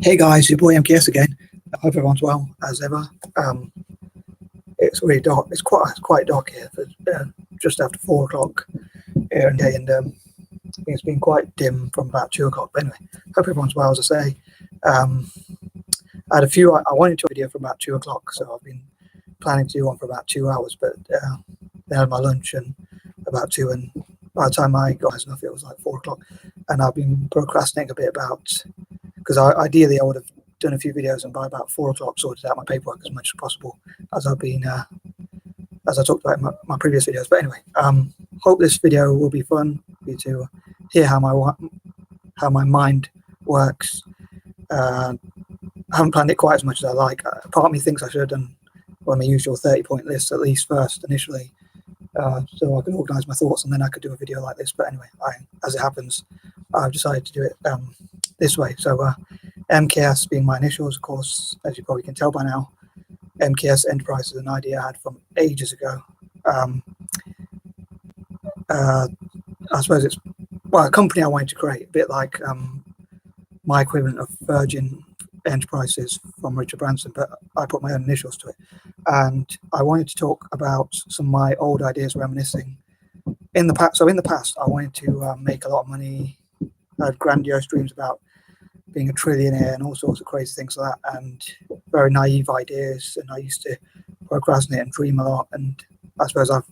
Hey guys, your boy M.K.S again. I hope everyone's well as ever. It's really dark. It's quite dark here. For, just after 4 o'clock here in the day, and it's been quite dim from about 2 o'clock. But anyway, hope everyone's well. As I say, I had a few. I wanted to do a video from about 2 o'clock, so I've been planning to do one for about 2 hours. But then I had my lunch and about 2, and by the time I got enough, it was like 4 o'clock, and I've been procrastinating a bit about. Because ideally I would have done a few videos and by about 4 o'clock sorted out my paperwork as much as possible, as I've been, as I talked about in my previous videos. But anyway, hope this video will be fun for you to hear how my mind works. I haven't planned it quite as much as I like. Part of me thinks I should have done my usual 30-point list at least first initially, so I could organise my thoughts and then I could do a video like this. But anyway, as it happens, I've decided to do it this way. So M.K.S being my initials, of course, as you probably can tell by now. M.K.S Enterprise is an idea I had from ages ago. I suppose it's a company I wanted to create, a bit like my equivalent of Virgin Enterprises from Richard Branson, but I put my own initials to it. And I wanted to talk about some of my old ideas, reminiscing. In the past, I wanted to make a lot of money. I had grandiose dreams about being a trillionaire and all sorts of crazy things like that, and very naive ideas. And I used to procrastinate and dream a lot. And I suppose to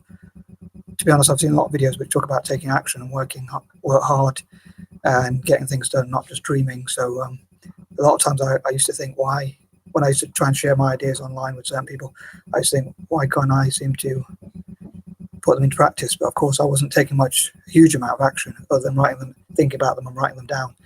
be honest, I've seen a lot of videos which talk about taking action and work hard and getting things done, not just dreaming. So a lot of times I used to think, why, when I used to try and share my ideas online with certain people, I used to think, why can't I seem to put them into practice? But of course, I wasn't taking a huge amount of action other than writing them, thinking about them and writing them down.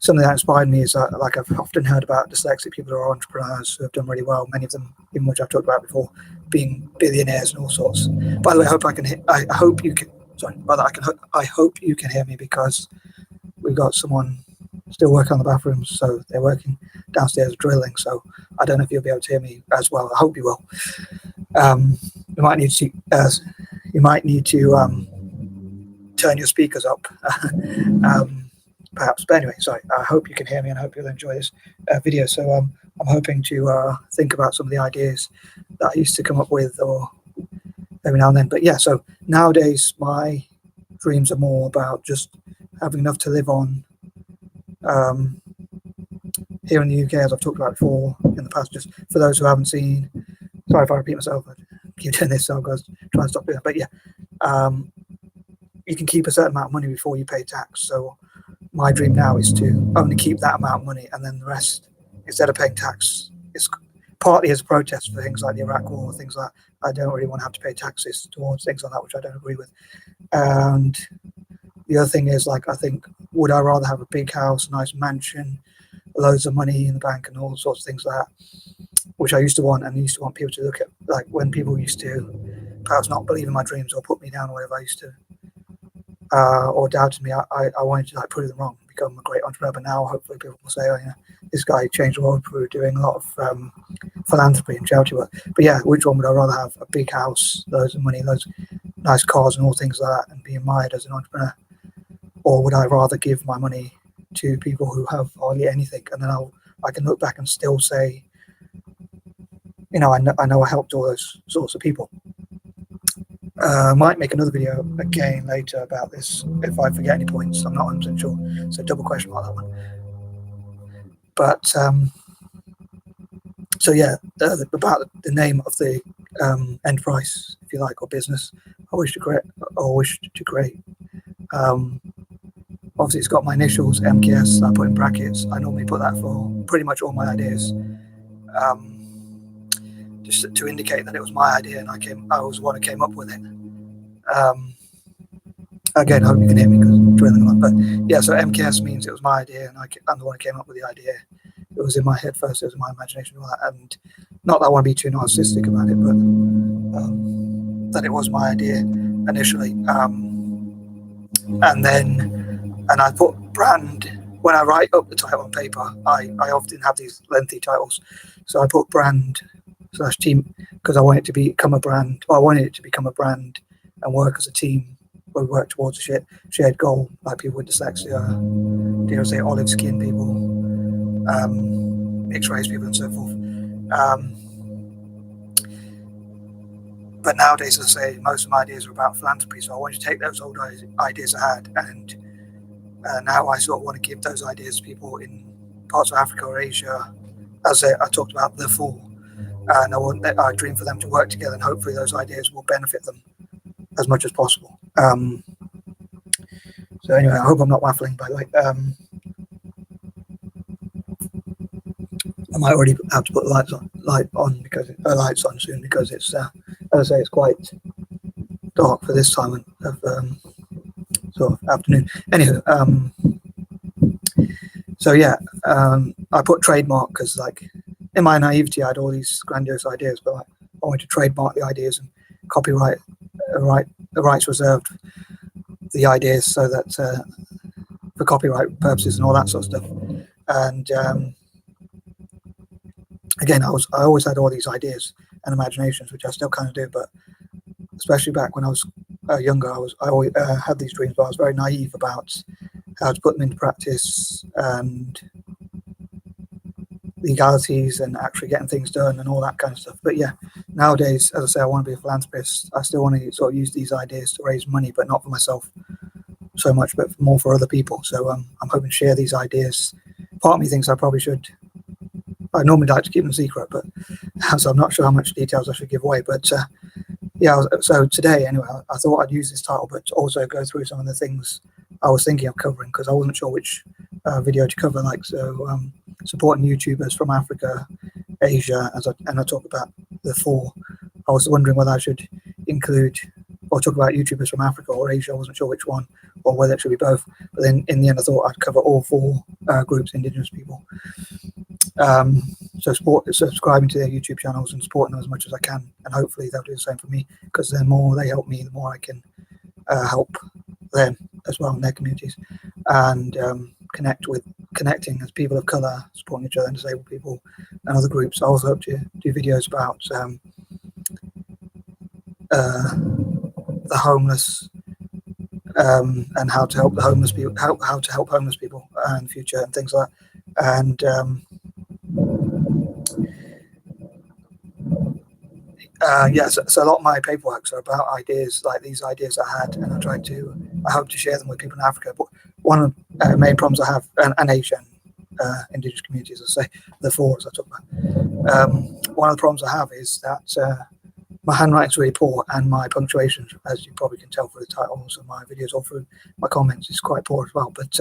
Something that inspired me is like I've often heard about dyslexic people who are entrepreneurs who have done really well, many of them, even which I've talked about before, being billionaires and all sorts. By the way, I hope you can hear me, because we've got someone still working on the bathrooms, so they're working downstairs drilling. So I don't know if you'll be able to hear me as well. I hope you will. You might need to turn your speakers up, perhaps. But anyway, sorry. I hope you can hear me, and I hope you'll enjoy this video. So I'm hoping to think about some of the ideas that I used to come up with, or every now and then. But yeah, so nowadays my dreams are more about just having enough to live on. Here in the UK, as I've talked about before in the past, just for those who haven't seen, sorry if I repeat myself, I keep doing this, so I'm going to try and stop doing it. But yeah, you can keep a certain amount of money before you pay tax. So my dream now is to only keep that amount of money, and then the rest, instead of paying tax, it's partly as a protest for things like the Iraq War, things like that. I don't really want to have to pay taxes towards things like that, which I don't agree with. And the other thing is, like, I think, would I rather have a big house, nice mansion, loads of money in the bank, and all sorts of things like that, which I used to want, and I used to want people to look at, like, when people used to perhaps not believe in my dreams or put me down or whatever, I used to, or doubted me, I wanted to, like, prove them wrong, become a great entrepreneur. But now hopefully people will say, oh, yeah, this guy changed the world through doing a lot of philanthropy and charity work. But yeah, which one would I rather have? A big house, loads of money, loads of nice cars and all things like that, and be admired as an entrepreneur? Or would I rather give my money to people who have hardly anything, and then I can look back and still say, you know, I know I helped all those sorts of people. I might make another video again later about this if I forget any points. I'm not 100% sure, so double question mark that one. But so yeah, about the name of the enterprise, if you like, or business I wish to create. Obviously, it's got my initials, M.K.S. I put in brackets. I normally put that for pretty much all my ideas, just to indicate that it was my idea and I was the one who came up with it. Again, I hope you can hear me because I'm drilling a lot. But yeah, so M.K.S. means it was my idea, and I'm the one who came up with the idea. It was in my head first. It was in my imagination and all that. And not that I want to be too narcissistic about it, but that it was my idea initially. And I put brand, when I write up the title on paper, I often have these lengthy titles. So I put brand / team, because I want it to become a brand. Well, I wanted it to become a brand and work as a team where we work towards a shared goal, like people with dyslexia, dare I say, olive skinned people, mixed race people, and so forth. But nowadays, as I say, most of my ideas are about philanthropy. So I wanted to take those old ideas I had, and now I sort of want to give those ideas to people in parts of Africa or Asia. As I talked about the four, and I dream for them to work together, and hopefully those ideas will benefit them as much as possible. So anyway, I hope I'm not waffling, by the way. I might already have to put the lights on because lights on soon, because it's as I say, it's quite dark for this time of sort of afternoon. Anyway, so yeah, I put trademark because, like, in my naivety, I had all these grandiose ideas, but I wanted to trademark the ideas and copyright the rights reserved the ideas, so that for copyright purposes and all that sort of stuff. And again, I always had all these ideas and imaginations, which I still kind of do, but especially back when I was younger, I always had these dreams, but I was very naive about how to put them into practice and legalities and actually getting things done and all that kind of stuff. But yeah, nowadays, as I say, I want to be a philanthropist. I still want to sort of use these ideas to raise money, but not for myself so much, but more for other people. So I'm hoping to share these ideas. Part of me thinks I probably should. I normally like to keep them secret, but so I'm not sure how much details I should give away. But yeah, so today anyway, I thought I'd use this title, but to also go through some of the things I was thinking of covering, because I wasn't sure which video to cover. Like, so supporting YouTubers from Africa, Asia, and I talk about the four. I was wondering whether I should include or talk about YouTubers from Africa or Asia. I wasn't sure which one, or whether it should be both. But then in the end, I thought I'd cover all four groups, indigenous people. So subscribing to their YouTube channels and supporting them as much as I can, and hopefully they'll do the same for me, because the more they help me, the more I can help them as well in their communities, and connecting as people of colour, supporting each other, and disabled people and other groups. I also hope to do videos about the homeless, and how to help the homeless people, how to help homeless people in the future, and things like that. And yeah, so a lot of my paperwork are about ideas, like these ideas I had, and I hope to share them with people in Africa. But one of the main problems I have, and Asian indigenous communities, I say, the four as I talk about. One of the problems I have is that my handwriting's really poor, and my punctuation, as you probably can tell through the titles of my videos or through my comments, is quite poor as well. But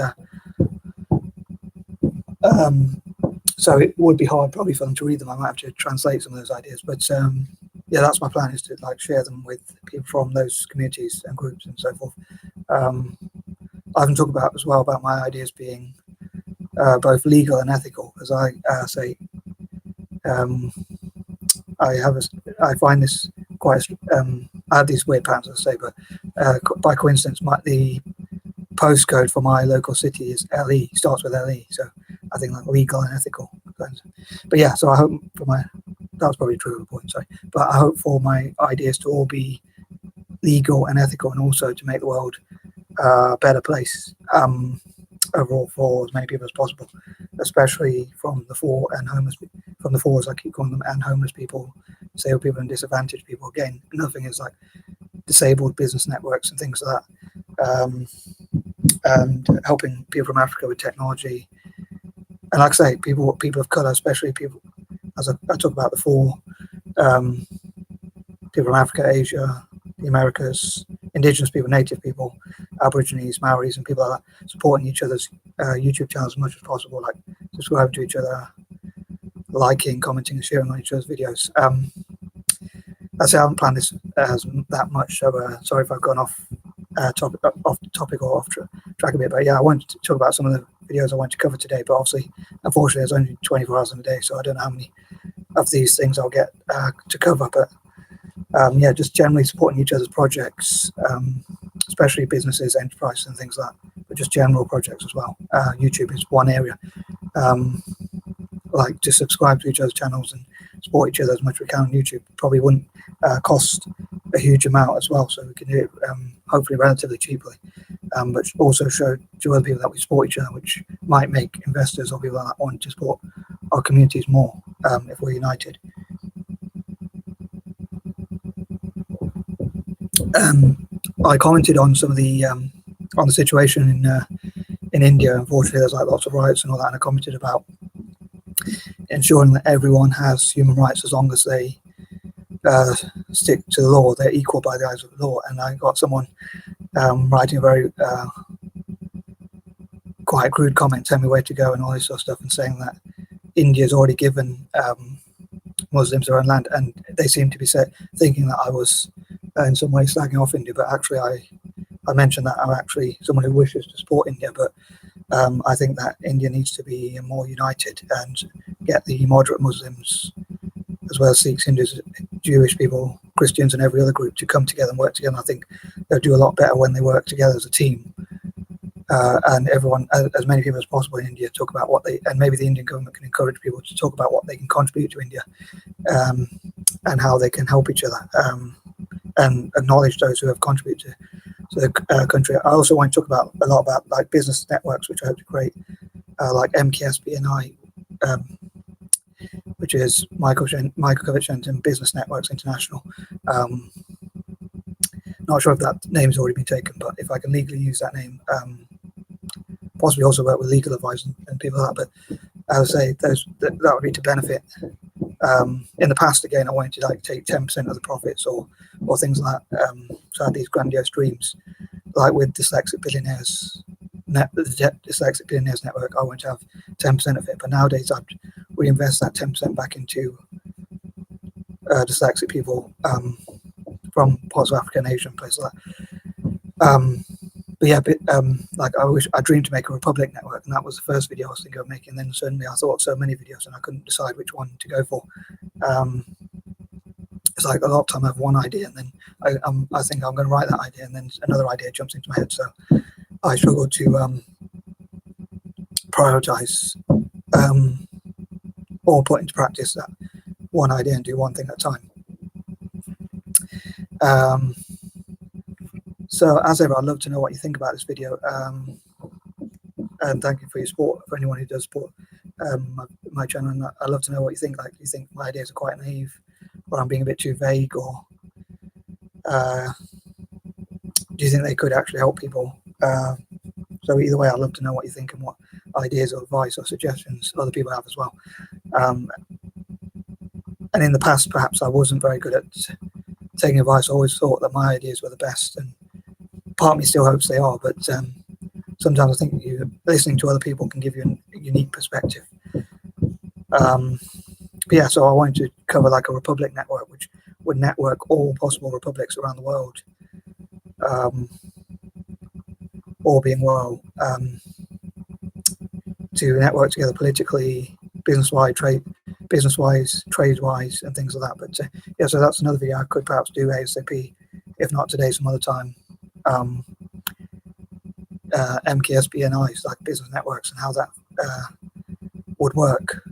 so it would be hard probably for them to read them. I might have to translate some of those ideas, but yeah, that's my plan, is to like share them with people from those communities and groups and so forth. I haven't talked about as well about my ideas being both legal and ethical, as I say. I find this quite. I have these weird patterns, I say, but by coincidence, the postcode for my local city is LE, starts with LE. So I think like legal and ethical. But yeah, so I hope for that was probably true at the point, sorry. But I hope for my ideas to all be legal and ethical, and also to make the world a better place overall for as many people as possible, especially from the four and homeless, from the fours I keep calling them, and homeless people, disabled people, and disadvantaged people. Again, nothing is like disabled business networks and things like that, and helping people from Africa with technology. And like I say, people of colour, especially people, as I talk about the four, people from Africa, Asia, the Americas, indigenous people, native people, Aborigines, Maoris, and people like that, supporting each other's YouTube channels as much as possible, like subscribing to each other, liking, commenting, and sharing on each other's videos. That's how I haven't planned this as that much, so sorry if I've gone off topic or off track a bit. But yeah, I wanted to talk about some of the videos I wanted to cover today, but obviously, unfortunately, there's only 24 hours in a day, so I don't know how many of these things I'll get to cover. But yeah, just generally supporting each other's projects, especially businesses, enterprises, and things like that, but just general projects as well. YouTube is one area. Like to subscribe to each other's channels and support each other as much as we can on YouTube. Probably wouldn't cost a huge amount as well, so we can do it hopefully relatively cheaply. but also show to other people that we support each other, which might make investors or people that want to support our communities more if we're united. I commented on some of the on the situation in India. Unfortunately, there's like lots of riots and all that, and I commented about ensuring that everyone has human rights as long as they stick to the law. They're equal by the eyes of the law. And I got someone writing a very quite crude comment, telling me where to go and all this sort of stuff, and saying that India's already given Muslims their own land, and they seem to be thinking that I was in some way slagging off India, but actually I mentioned that I'm actually someone who wishes to support India, but I think that India needs to be more united and get the moderate Muslims, as well as Sikhs, Hindus, Jewish people, Christians, and every other group to come together and work together. And I think they'll do a lot better when they work together as a team. And everyone, as many people as possible in India, talk about what they, and maybe the Indian government can encourage people to talk about what they can contribute to India and how they can help each other and acknowledge those who have contributed to the country. I also want to talk about a lot about like business networks, which I hope to create, like M.K.S. which is Michael Covington and Business Networks International. Not sure if that name's already been taken, but if I can legally use that name, possibly also work with legal advisors and people like that. But I would say that would be to benefit. In the past, again, I wanted to like take 10% of the profits or things like that. So I had these grandiose dreams, like with Dyslexic Billionaires. The Dyslexic Billionaires Network, I want to have 10% of it, but nowadays I'd reinvest that 10% back into dyslexic people from parts of Africa and Asia and places like that. But yeah, like I dreamed to make a Republic network, and that was the first video I was thinking of making. And then suddenly I thought so many videos, and I couldn't decide which one to go for. It's like a lot of time I have one idea, and then I think I'm going to write that idea, and then another idea jumps into my head. So I struggle to prioritize or put into practice that one idea and do one thing at a time. So as ever, I'd love to know what you think about this video, and thank you for your support for anyone who does support my channel. And I'd love to know what you think. Like, do you think my ideas are quite naive, or I'm being a bit too vague, or do you think they could actually help people? So either way, I'd love to know what you think and what ideas or advice or suggestions other people have as well. And in the past, perhaps I wasn't very good at taking advice. I always thought that my ideas were the best, and part of me still hopes they are, but sometimes I think listening to other people can give you a unique perspective. But yeah, so I wanted to cover like a Republic network, which would network all possible republics around the world, all being well, to network together politically, business-wise, trade-wise, and things like that. But yeah, so that's another video I could perhaps do ASAP, if not today, some other time. M.K.S. BNIs, like business networks, and how that would work.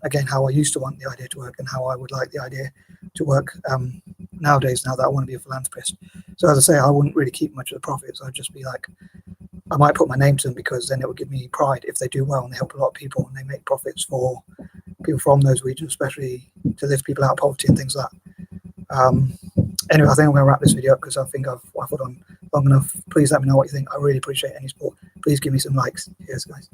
Again, how I used to want the idea to work, and how I would like the idea to work nowadays, now that I want to be a philanthropist. So as I say, I wouldn't really keep much of the profits. I'd just be like, I might put my name to them, because then it would give me pride if they do well and they help a lot of people and they make profits for people from those regions, especially to lift people out of poverty and things like that. Anyway, I think I'm going to wrap this video up, because I think I've waffled on long enough. Please let me know what you think. I really appreciate any support. Please give me some likes. Cheers, guys.